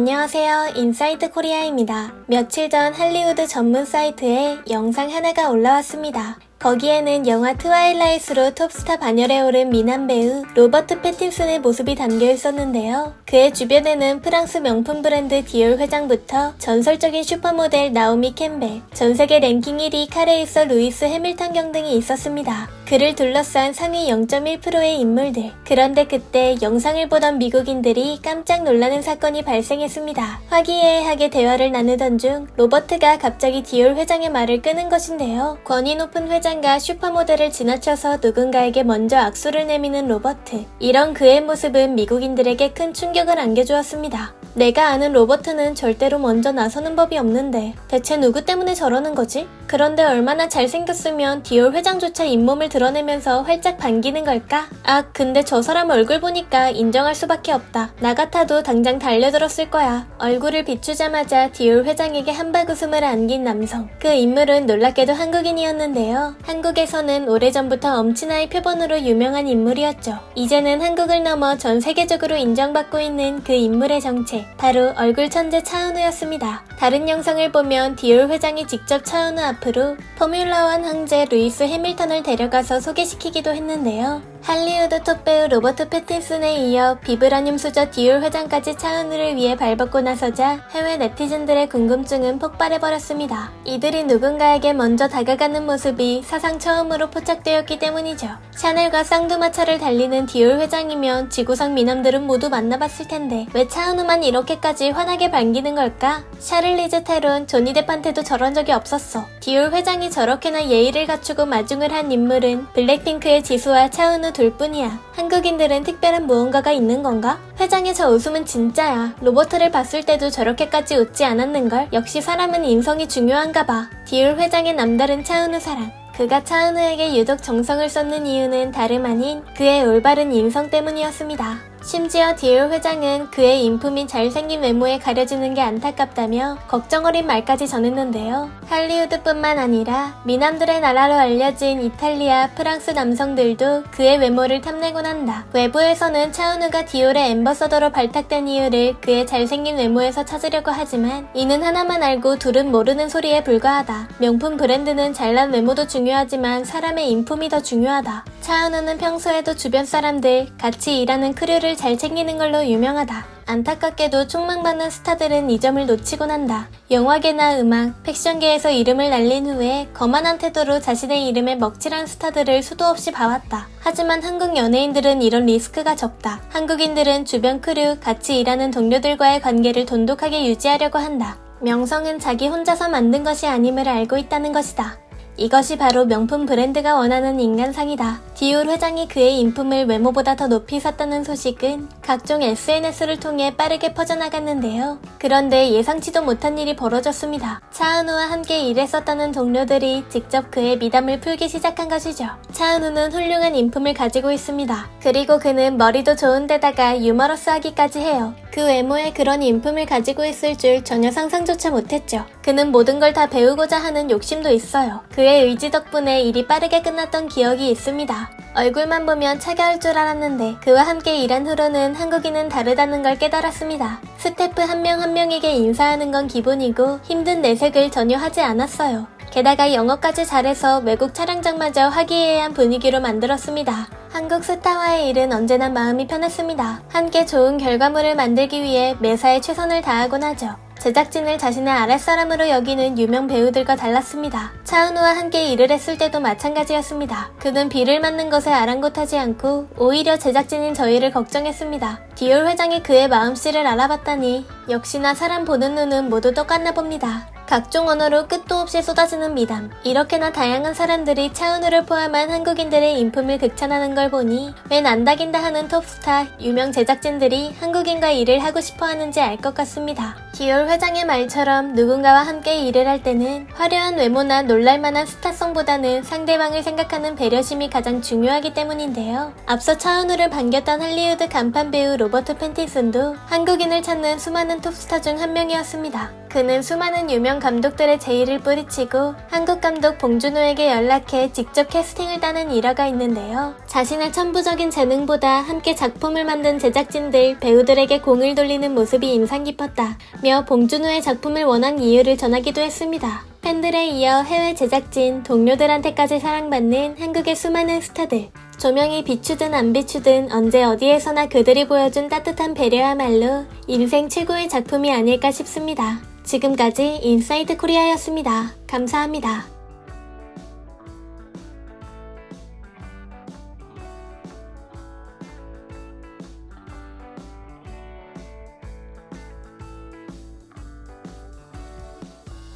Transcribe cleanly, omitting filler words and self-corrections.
안녕하세요. 인사이드 코리아입니다. 며칠 전 할리우드 전문 사이트에 영상 하나가 올라왔습니다. 거기에는 영화 트와일라잇으로 톱스타 반열에 오른 미남 배우 로버트 패틴슨의 모습이 담겨 있었는데요. 그의 주변에는 프랑스 명품 브랜드 디올 회장부터 전설적인 슈퍼모델 나오미 캠벨, 전세계 랭킹 1위 카레이서 루이스 해밀턴 경등이 있었습니다. 그를 둘러싼 상위 0.1%의 인물들. 그런데 그때 영상을 보던 미국인들이 깜짝 놀라는 사건이 발생했습니다. 화기애애하게 대화를 나누던 중 로버트가 갑자기 디올 회장의 말을 끄는 것인데요. 권위 높은 회장과 슈퍼모델을 지나쳐서 누군가에게 먼저 악수를 내미는 로버트. 이런 그의 모습은 미국인들에게 큰 충격을 안겨주었습니다. 내가 아는 로버트는 절대로 먼저 나서는 법이 없는데 대체 누구 때문에 저러는 거지? 그런데 얼마나 잘생겼으면 디올 회장조차 잇몸을 드러내면서 활짝 반기는 걸까? 아, 근데 저 사람 얼굴 보니까 인정할 수밖에 없다. 나 같아도 당장 달려들었을 거야. 얼굴을 비추자마자 디올 회장에게 한바구음을 안긴 남성. 그 인물은 놀랍게도 한국인이었는데요. 한국에서는 오래전부터 엄친아의 표본으로 유명한 인물이었죠. 이제는 한국을 넘어 전 세계적으로 인정받고 있는 그 인물의 정체. 바로 얼굴 천재 차은우였습니다. 다른 영상을 보면 디올 회장이 직접 차은우 앞으로 포뮬러1 황제 루이스 해밀턴을 데려가서 소개시키기도 했는데요. 할리우드 톱배우 로버트 패틴슨에 이어 비브라늄 수저 디올 회장까지 차은우를 위해 발벗고 나서자 해외 네티즌들의 궁금증은 폭발해버렸습니다. 이들이 누군가에게 먼저 다가가는 모습이 사상 처음으로 포착되었기 때문이죠. 샤넬과 쌍두마차를 달리는 디올 회장이면 지구상 미남들은 모두 만나봤을 텐데 왜 차은우만 이렇게까지 환하게 반기는 걸까? 샤를리즈 테론, 조니 뎁한테도 저런 적이 없었어. 디올 회장이 저렇게나 예의를 갖추고 마중을 한 인물은 블랙핑크의 지수와 차은우 둘뿐이야. 한국인들은 특별한 무언가가 있는 건가? 회장의 저 웃음은 진짜야. 로버트를 봤을 때도 저렇게까지 웃지 않았는걸? 역시 사람은 인성이 중요한가 봐. 디올 회장의 남다른 차은우 사랑. 그가 차은우에게 유독 정성을 쏟는 이유는 다름 아닌 그의 올바른 인성 때문이었습니다. 심지어 디올 회장은 그의 인품이 잘생긴 외모에 가려지는 게 안타깝다며 걱정 어린 말까지 전했는데요. 할리우드뿐만 아니라 미남들의 나라로 알려진 이탈리아, 프랑스 남성들도 그의 외모를 탐내곤 한다. 외부에서는 차은우가 디올의 앰버서더로 발탁된 이유를 그의 잘생긴 외모에서 찾으려고 하지만 이는 하나만 알고 둘은 모르는 소리에 불과하다. 명품 브랜드는 잘난 외모도 중요하지만 사람의 인품이 더 중요하다. 차은우는 평소에도 주변 사람들, 같이 일하는 크루를 잘 챙기는 걸로 유명하다. 안타깝게도 촉망받는 스타들은 이 점을 놓치곤 한다. 영화계나 음악, 패션계에서 이름을 날린 후에 거만한 태도로 자신의 이름에 먹칠한 스타들을 수도 없이 봐왔다. 하지만 한국 연예인들은 이런 리스크가 적다. 한국인들은 주변 크루, 같이 일하는 동료들과의 관계를 돈독하게 유지하려고 한다. 명성은 자기 혼자서 만든 것이 아님을 알고 있다는 것이다. 이것이 바로 명품 브랜드가 원하는 인간상이다. 디올 회장이 그의 인품을 외모보다 더 높이 샀다는 소식은 각종 SNS를 통해 빠르게 퍼져나갔는데요. 그런데 예상치도 못한 일이 벌어졌습니다. 차은우와 함께 일했었다는 동료들이 직접 그의 미담을 풀기 시작한 것이죠. 차은우는 훌륭한 인품을 가지고 있습니다. 그리고 그는 머리도 좋은데다가 유머러스하기까지 해요. 그 외모에 그런 인품을 가지고 있을 줄 전혀 상상조차 못했죠. 그는 모든 걸 다 배우고자 하는 욕심도 있어요. 그의 의지 덕분에 일이 빠르게 끝났던 기억이 있습니다. 얼굴만 보면 차가울 줄 알았는데 그와 함께 일한 후로는 한국인은 다르다는 걸 깨달았습니다. 스태프 한 명 한 명에게 인사하는 건 기본이고 힘든 내색을 전혀 하지 않았어요. 게다가 영어까지 잘해서 외국 촬영장마저 화기애애한 분위기로 만들었습니다. 한국 스타와의 일은 언제나 마음이 편했습니다. 함께 좋은 결과물을 만들기 위해 매사에 최선을 다하곤 하죠. 제작진을 자신의 아랫사람으로 여기는 유명 배우들과 달랐습니다. 차은우와 함께 일을 했을 때도 마찬가지였습니다. 그는 비를 맞는 것에 아랑곳하지 않고 오히려 제작진인 저희를 걱정했습니다. 디올 회장이 그의 마음씨를 알아봤다니 역시나 사람 보는 눈은 모두 똑같나 봅니다. 각종 언어로 끝도 없이 쏟아지는 미담. 이렇게나 다양한 사람들이 차은우를 포함한 한국인들의 인품을 극찬하는 걸 보니 웬 안다긴다 하는 톱스타, 유명 제작진들이 한국인과 일을 하고 싶어 하는지 알 것 같습니다. 디올 회장의 말처럼 누군가와 함께 일을 할 때는 화려한 외모나 놀랄만한 스타성보다는 상대방을 생각하는 배려심이 가장 중요하기 때문인데요. 앞서 차은우를 반겼던 할리우드 간판 배우 로버트 패틴슨도 한국인을 찾는 수많은 톱스타 중 한 명이었습니다. 그는 수많은 유명 감독들의 제의를 뿌리치고 한국 감독 봉준호에게 연락해 직접 캐스팅을 따는 일화가 있는데요. 자신의 천부적인 재능보다 함께 작품을 만든 제작진들, 배우들에게 공을 돌리는 모습이 인상 깊었다며 봉준호의 작품을 원한 이유를 전하기도 했습니다. 팬들에 이어 해외 제작진, 동료들한테까지 사랑받는 한국의 수많은 스타들. 조명이 비추든 안 비추든 언제 어디에서나 그들이 보여준 따뜻한 배려야말로 인생 최고의 작품이 아닐까 싶습니다. 지금까지 인사이드 코리아였습니다. 감사합니다.